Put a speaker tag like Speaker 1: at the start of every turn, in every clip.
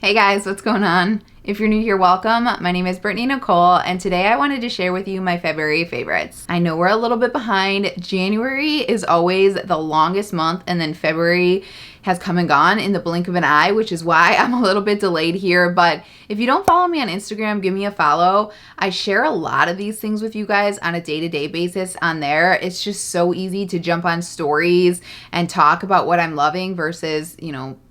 Speaker 1: Hey guys, what's going on? If you're new here, welcome. My name is BrittanyNichole, and today I wanted to share with you my February favorites. I know we're a little bit behind. January is always the longest month, and then February has come and gone in the blink of an eye, which is why I'm a little bit delayed here. But if you don't follow me on Instagram, give me a follow. I share a lot of these things with you guys on a day-to-day basis on there. It's just so easy to jump on stories and talk about what I'm loving versus,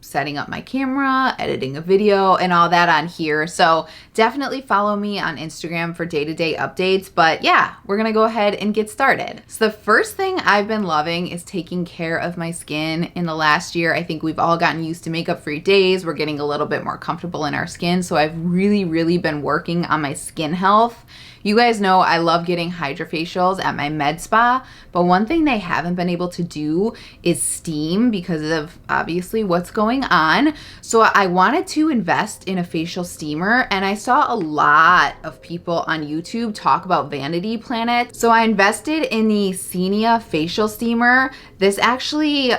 Speaker 1: setting up my camera, editing a video, and all that on here. So definitely follow me on Instagram for day-to-day updates. But yeah, we're gonna go ahead and get started. So the first thing I've been loving is taking care of my skin. In the last year, I think we've all gotten used to makeup-free days. We're getting a little bit more comfortable in our skin. So I've really been working on my skin health. You guys know I love getting hydrofacials at my med spa, but one thing they haven't been able to do is steam because of obviously what's going on. So I wanted to invest in a facial steamer, and I saw a lot of people on YouTube talk about Vanity Planet. So I invested in the Senia facial steamer. This actually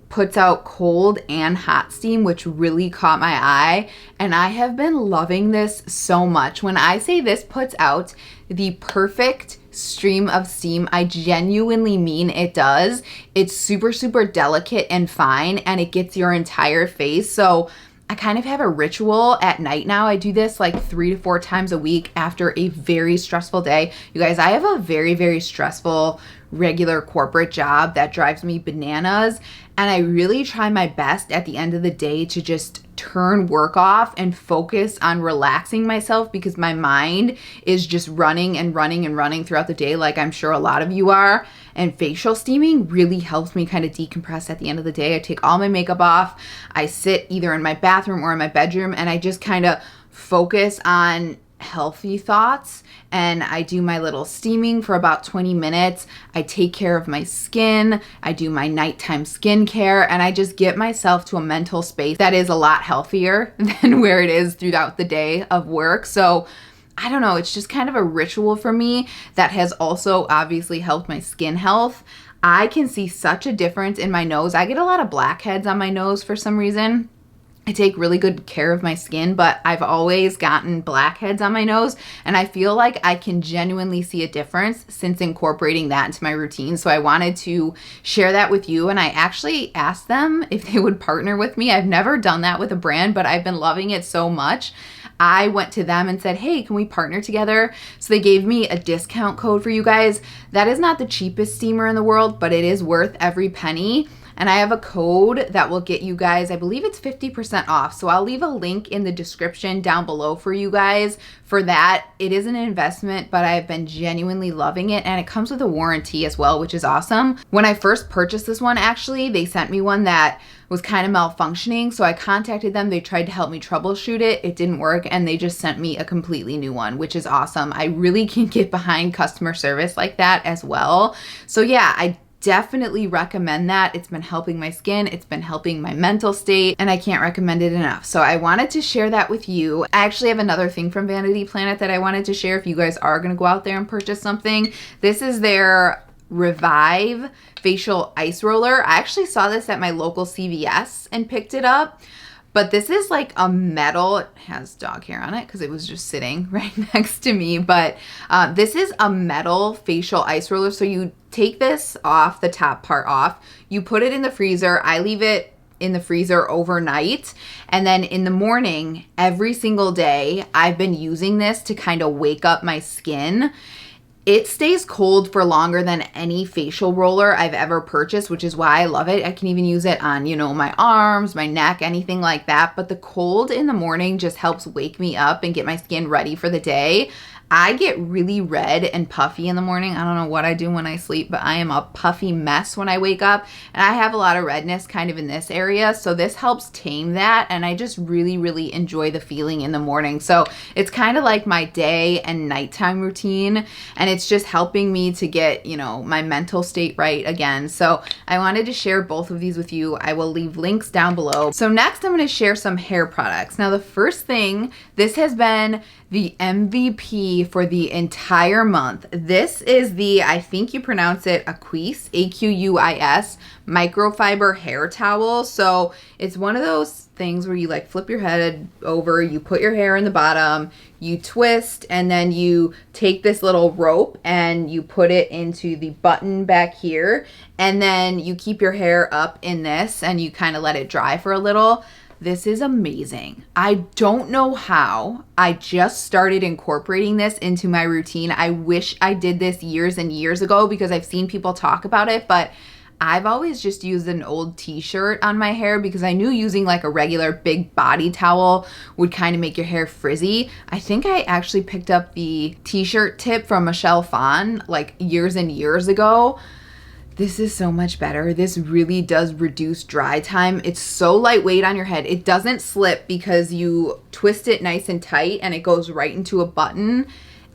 Speaker 1: puts out cold and hot steam, which really caught my eye, and I have been loving this so much. When I say this puts out the perfect stream of steam, I genuinely mean it does. It's super delicate and fine, and it gets your entire face. So I kind of have a ritual at night now. I do this like 3 to 4 times a week after a very stressful day. You guys, I have a very stressful regular corporate job that drives me bananas, and I really try my best at the end of the day to just turn work off and focus on relaxing myself, because my mind is just running throughout the day, like I'm sure a lot of you are. And facial steaming really helps me kind of decompress at the end of the day. I take all my makeup off, I sit either in my bathroom or in my bedroom, and I just kind of focus on healthy thoughts, and I do my little steaming for about 20 minutes. I take care of my skin, I do my nighttime skincare, and I just get myself to a mental space that is a lot healthier than where it is throughout the day of work. So I don't know, it's just kind of a ritual for me that has also obviously helped my skin health. I can see such a difference in my nose. I get a lot of blackheads on my nose for some reason. I take really good care of my skin, but I've always gotten blackheads on my nose, and I feel like I can genuinely see a difference since incorporating that into my routine. So I wanted to share that with you, and I actually asked them if they would partner with me. I've never done that with a brand, but I've been loving it so much. I went to them and said, hey, can we partner together? So they gave me a discount code for you guys. That is not the cheapest steamer in the world, but it is worth every penny. And I have a code that will get you guys, I believe it's 50% off. So I'll leave a link in the description down below for you guys for that. It is an investment, but I've been genuinely loving it. And it comes with a warranty as well, which is awesome. When I first purchased this one, actually, they sent me one that was kind of malfunctioning. So I contacted them. They tried to help me troubleshoot it. It didn't work. And they just sent me a completely new one, which is awesome. I really can get behind customer service like that as well. So yeah, I definitely recommend that. It's been helping my skin, it's been helping my mental state, and I can't recommend it enough. So I wanted to share that with you. I actually have another thing from Vanity Planet that I wanted to share if you guys are going to go out there and purchase something. This is their Revive facial ice roller. I actually saw this at my local CVS and picked it up. But this is like a metal, it has dog hair on it because it was just sitting right next to me. But this is a metal facial ice roller. So you take this off, the top part off, you put it in the freezer. I leave it in the freezer overnight. And then in the morning, every single day, I've been using this to kind of wake up my skin. It stays cold for longer than any facial roller I've ever purchased, which is why I love it. I can even use it on, my arms, my neck, anything like that. But the cold in the morning just helps wake me up and get my skin ready for the day. I get really red and puffy in the morning. I don't know what I do when I sleep, but I am a puffy mess when I wake up. And I have a lot of redness kind of in this area. So this helps tame that. And I just really enjoy the feeling in the morning. So it's kind of like my day and nighttime routine. And it's just helping me to get, my mental state right again. So I wanted to share both of these with you. I will leave links down below. So next I'm going to share some hair products. Now the first thing, this has been the MVP for the entire month. This is the, I think you pronounce it Aquis, Aquis, microfiber hair towel. So it's one of those things where you like flip your head over, you put your hair in the bottom, you twist, and then you take this little rope and you put it into the button back here, and then you keep your hair up in this and you kind of let it dry for a little. This is amazing. I don't know how. I just started incorporating this into my routine. I wish I did this years and years ago because I've seen people talk about it, but I've always just used an old t-shirt on my hair because I knew using like a regular big body towel would kind of make your hair frizzy. I think I actually picked up the t-shirt tip from Michelle Phan like years and years ago. This is so much better. This really does reduce dry time. It's so lightweight on your head. It doesn't slip because you twist it nice and tight and it goes right into a button.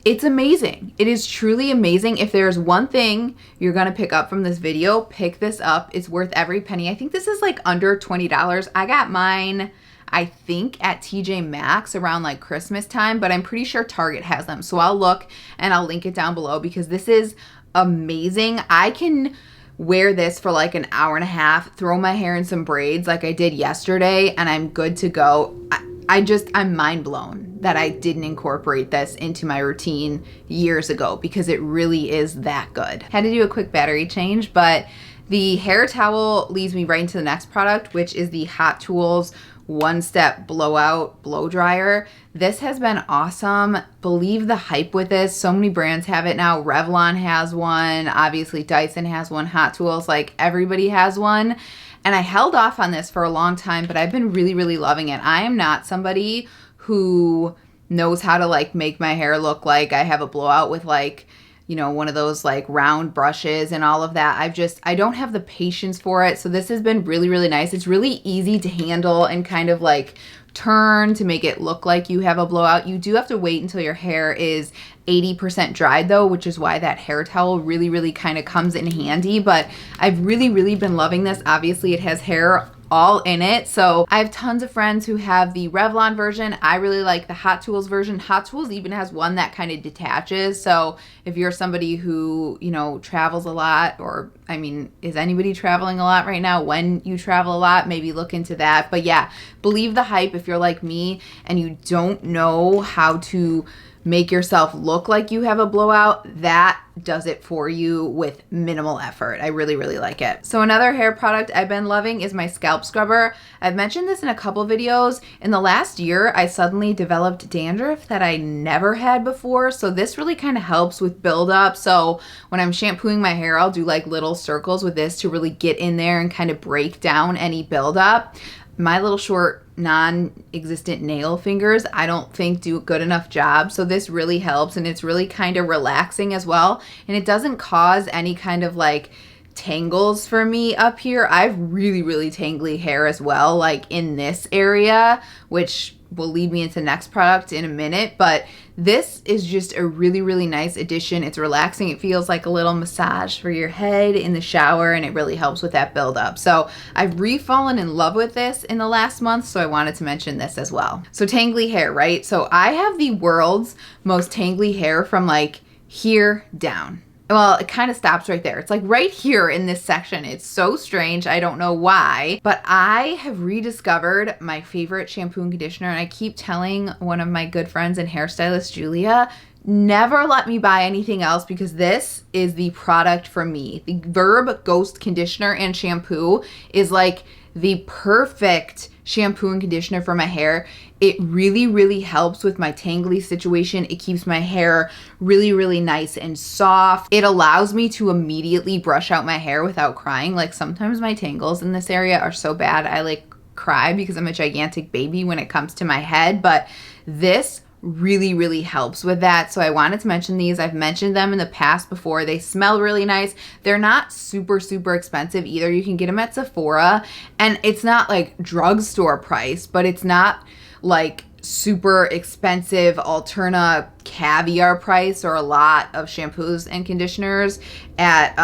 Speaker 1: It's amazing. It is truly amazing. If there's one thing you're gonna pick up from this video, pick this up. It's worth every penny. I think this is like under $20. I got mine, I think, at TJ Maxx around like Christmas time, but I'm pretty sure Target has them. So I'll look and I'll link it down below because this is amazing. I can wear this for like an hour and a half, throw my hair in some braids like I did yesterday, and I'm good to go. I'm mind blown that I didn't incorporate this into my routine years ago because it really is that good. Had to do a quick battery change, but the hair towel leads me right into the next product, which is the Hot Tools one-step blowout blow dryer. This has been awesome. Believe the hype with this. So many brands have it now. Revlon has one. Obviously Dyson has one. Hot Tools, like everybody has one. And I held off on this for a long time, but I've been really, really loving it. I am not somebody who knows how to like make my hair look like I have a blowout with like, you know, one of those like round brushes and all of that. I don't have the patience for it. So this has been really, really nice. It's really easy to handle and kind of like turn to make it look like you have a blowout. You do have to wait until your hair is 80% dried though, which is why that hair towel really, really kind of comes in handy. But I've really, really been loving this. Obviously it has hair all in it. So I have tons of friends who have the Revlon version. I really like the Hot Tools version. Hot Tools even has one that kind of detaches. So if you're somebody who, you know, travels a lot, or I mean, is anybody traveling a lot right now? When you travel a lot, maybe look into that. But yeah, believe the hype if you're like me and you don't know how to make yourself look like you have a blowout. That does it for you with minimal effort. I really, really like it. So another hair product I've been loving is my scalp scrubber. I've mentioned this in a couple videos. In the last year, I suddenly developed dandruff that I never had before. So this really kind of helps with buildup. So when I'm shampooing my hair, I'll do like little circles with this to really get in there and kind of break down any buildup. My little short non-existent nail fingers I don't think do a good enough job, so this really helps, and it's really kind of relaxing as well, and it doesn't cause any kind of like tangles for me up here. I have really, really tangly hair as well, like in this area, which will lead me into the next product in a minute, but this is just a really, really nice addition. It's relaxing. It feels like a little massage for your head in the shower, and it really helps with that buildup. So I've re-fallen in love with this in the last month, so I wanted to mention this as well. So tangly hair, right? So I have the world's most tangly hair from like here down. Well, it kind of stops right there. It's like right here in this section. It's so strange. I don't know why, but I have rediscovered my favorite shampoo and conditioner. And I keep telling one of my good friends and hairstylist, Julia, never let me buy anything else because this is the product for me. The Verb Ghost Conditioner and Shampoo is like the perfect shampoo and conditioner for my hair. It really, really helps with my tangly situation. It keeps my hair really, really nice and soft. It allows me to immediately brush out my hair without crying. Like sometimes my tangles in this area are so bad I like cry because I'm a gigantic baby when it comes to my head, but this really, really helps with that. So I wanted to mention these. I've mentioned them in the past before. They smell really nice. They're not super, super expensive either. You can get them at Sephora, and it's not like drugstore price, but it's not like super expensive Alterna caviar price or a lot of shampoos and conditioners at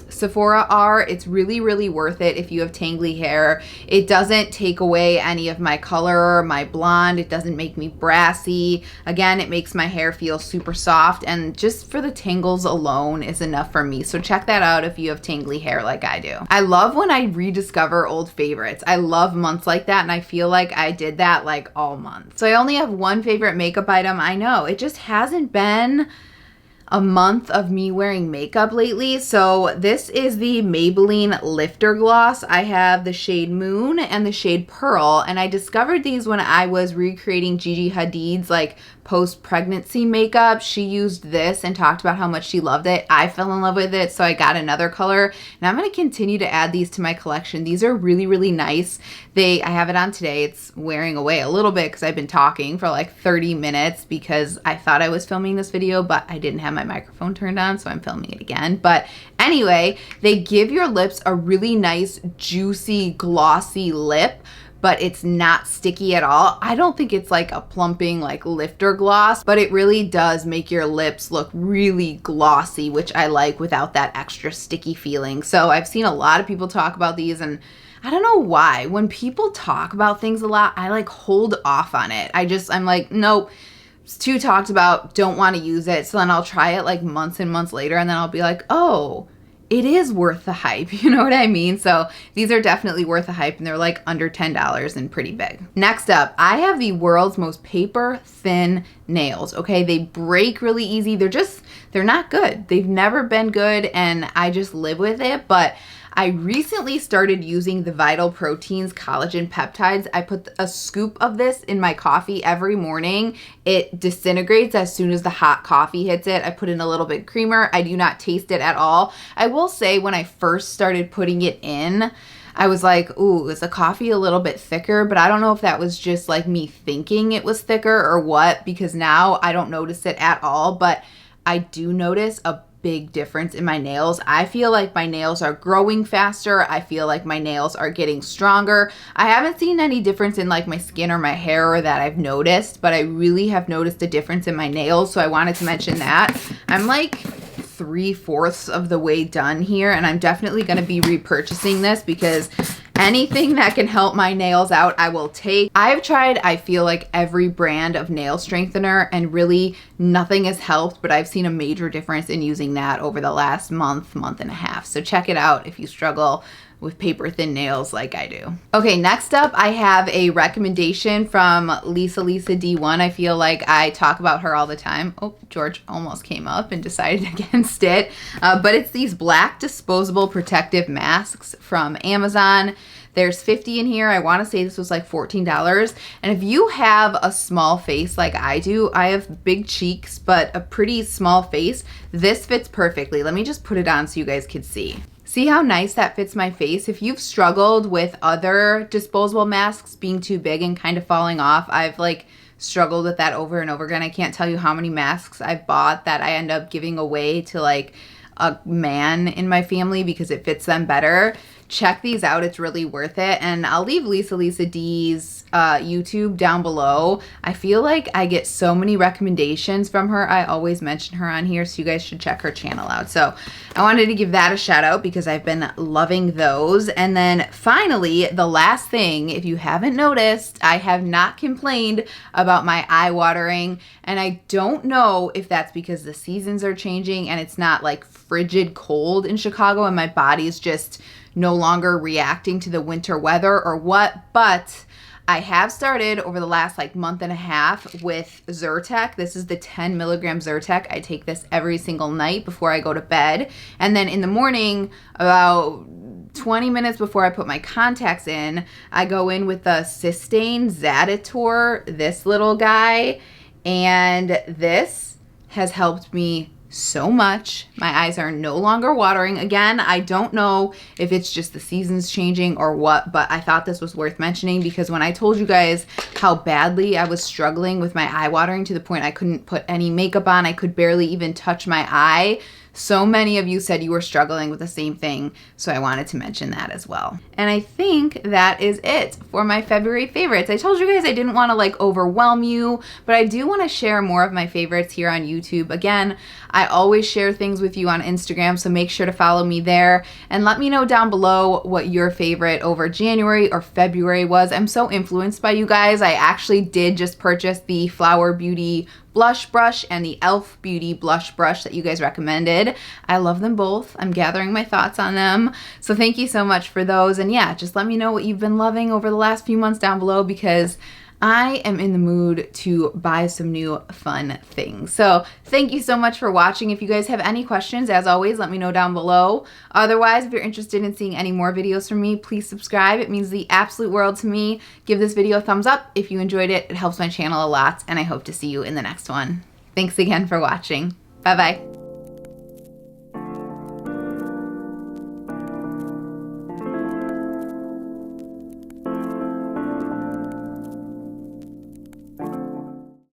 Speaker 1: Sephora are. It's really, really worth it if you have tangly hair. It doesn't take away any of my color, my blonde. It doesn't make me brassy. Again, it makes my hair feel super soft, and just for the tangles alone is enough for me. So check that out if you have tangly hair like I do. I love when I rediscover old favorites. I love months like that, and I feel like I did that like all month. So I only have one favorite makeup item. I know, it just hasn't been a month of me wearing makeup lately. So this is the Maybelline Lifter Gloss. I have the shade Moon and the shade Pearl, and I discovered these when I was recreating Gigi Hadid's like post-pregnancy makeup. She used this and talked about how much she loved it. I fell in love with it, so I got another color, and I'm going to continue to add these to my collection. These are really, really nice. I have it on today. It's wearing away a little bit because I've been talking for like 30 minutes because I thought I was filming this video, but I didn't have my microphone turned on, so I'm filming it again. But anyway, they give your lips a really nice, juicy, glossy lip, but it's not sticky at all. I don't think it's like a plumping like lifter gloss, but it really does make your lips look really glossy, which I like without that extra sticky feeling. So I've seen a lot of people talk about these, and I don't know why. When people talk about things a lot, I like hold off on it. I'm like, nope, it's too talked about, don't want to use it. So then I'll try it like months and months later, and then I'll be like, oh, it is worth the hype. You know what I mean? So these are definitely worth the hype, and they're like under $10 and pretty big. Next up, I have the world's most paper thin nails. Okay, they break really easy. They're not good. They've never been good, and I just live with it. But I recently started using the Vital Proteins collagen peptides. I put a scoop of this in my coffee every morning. It disintegrates as soon as the hot coffee hits it. I put in a little bit creamer. I do not taste it at all. I will say when I first started putting it in, I was like, ooh, is the coffee a little bit thicker? But I don't know if that was just like me thinking it was thicker or what, because now I don't notice it at all. But I do notice a big difference in my nails. I feel like my nails are growing faster. I feel like my nails are getting stronger. I haven't seen any difference in like my skin or my hair or that I've noticed, but I really have noticed a difference in my nails. So I wanted to mention that. I'm like 3/4 of the way done here, and I'm definitely going to be repurchasing this because anything that can help my nails out, I will take. I've tried, I feel like, every brand of nail strengthener, and really nothing has helped, but I've seen a major difference in using that over the last month and a half. So check it out if you struggle with paper thin nails like I do. Okay, next up, I have a recommendation from Lisa D1. I feel like I talk about her all the time. Oh, George almost came up and decided against it. But it's these black disposable protective masks from Amazon. There's 50 in here. I want to say this was like $14. And if you have a small face like I do, I have big cheeks, but a pretty small face, this fits perfectly. Let me just put it on so you guys can see. See how nice that fits my face? If you've struggled with other disposable masks being too big and kind of falling off, I've like struggled with that over and over again. I can't tell you how many masks I've bought that I end up giving away to like a man in my family because it fits them better. Check these out. It's really worth it. And I'll leave Lisa D's YouTube down below. I feel like I get so many recommendations from her. I always mention her on here, so you guys should check her channel out. So I wanted to give that a shout out because I've been loving those. And then finally, the last thing, if you haven't noticed, I have not complained about my eye watering. And I don't know if that's because the seasons are changing and it's not like frigid cold in Chicago and my body's just no longer reacting to the winter weather or what, but I have started over the last like month and a half with Zyrtec. This is the 10 milligram Zyrtec. I take this every single night before I go to bed. And then in the morning, about 20 minutes before I put my contacts in, I go in with the Systane Zaditor, this little guy. And this has helped me so much. My eyes are no longer watering. Again, I don't know if it's just the seasons changing or what, but I thought this was worth mentioning because when I told you guys how badly I was struggling with my eye watering to the point I couldn't put any makeup on, I could barely even touch my eye, So many of you said you were struggling with the same thing, so I wanted to mention that as well. And I think that is it for my February favorites. I told you guys I didn't want to like overwhelm you, but I do want to share more of my favorites here on YouTube. Again, I always share things with you on Instagram, so make sure to follow me there and let me know down below what your favorite over January or February was. I'm so influenced by you guys. I actually did just purchase the Flower Beauty blush brush and the e.l.f. Beauty blush brush that you guys recommended. I love them both. I'm gathering my thoughts on them. So thank you so much for those. And yeah, just let me know what you've been loving over the last few months down below, because I am in the mood to buy some new fun things. So thank you so much for watching. If you guys have any questions, as always, let me know down below. Otherwise, if you're interested in seeing any more videos from me, please subscribe. It means the absolute world to me. Give this video a thumbs up if you enjoyed it. It helps my channel a lot, and I hope to see you in the next one. Thanks again for watching. Bye-bye.